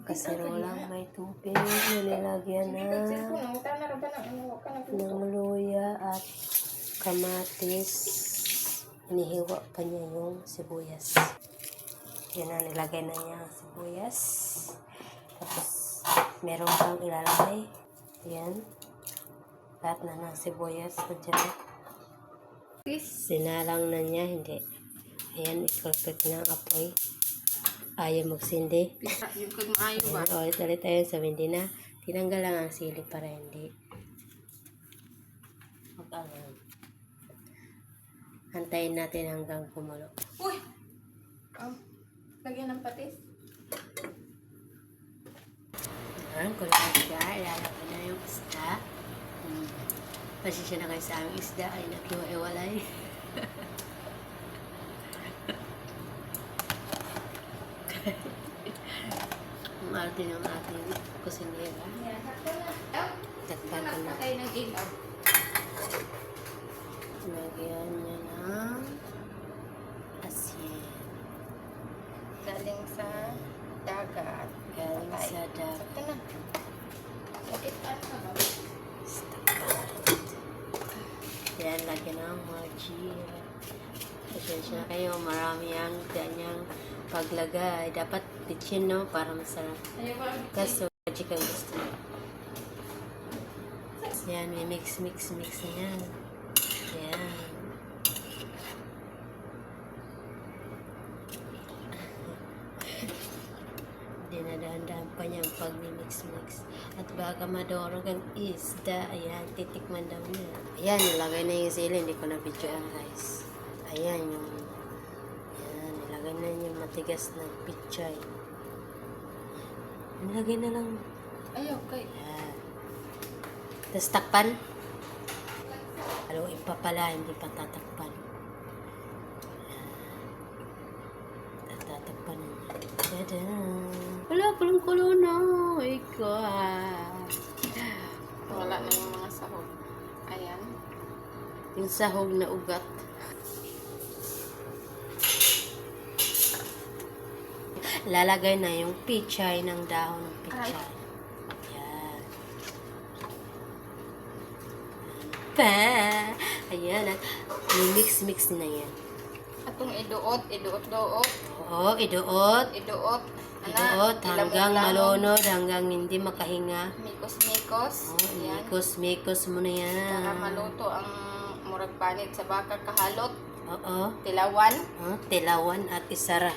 Kaserolang may tubig na nilagyan ng luya at kamatis. Inihiwa pa niya yung sibuyas. Yan na, nilagay na niya ang sibuyas. Tapos, meron pang ilalagay. Yan. Lahat na ng sibuyas na dyan. Sinalang na niya, hindi. Ayan, ikalpit na ang apoy. Ayaw magsindi. Yung kag maayo ba? Ulit-ulit tayo sa hindi na. Tinanggal lang ang sili para hindi. Antayin natin hanggang kumulo. Uy! Lagyan ng patis. Ayan, kulang siya. Ilalagay na yung isda. Pasensya na kayo sa aming isda ay nakiwa-iwalay. Ang arte ng ating kusinera. Takpan ko na. Patay ng ilaw. Lagyan niya ng asin. Galing sa dagat. Galing Patay. sa dagat. Ito na. Bakit ano ba? Yan, lagyan ng margarine. Pasensya na kayo, marami ang ganyang paglagay. Dapat bitchin, no? Para masarap. Ayaw ba? Kaso, magic ang gusto. Yan, may mix na yan. Yan. Dinadahan-dahan pa niyang pag-mix. At baka madorog ang isda. Ayan, titikman daw niya. Ayan, nilagay na yung sili. Hindi ko na video ang guys. Ayan, nilagay na yung matigas na pichay. Nilagay na lang. Ayaw, kay. Ayan. Tapos takpan. Haluin pa pala, hindi pa tatakpan. Tatakpan na niya. Tada! Wala, kulong-kulo na. Ikaw. Wala na yung mga sahog. Ayan. Yung sahog na ugat. Lalagay na yung pichay ng dahon ng pichay. Ayan. Pa! Ayan. Mix na yan. Atong iduot. Oo, iduot. Iduot. Iduot hanggang malunod, hanggang hindi makahinga. Mikos-mikos. Oo, Ayan. mikos mo na yan. Para maluto ang murag panit sa baka kahalot. Oo. Tilawan. Tilawan at isara.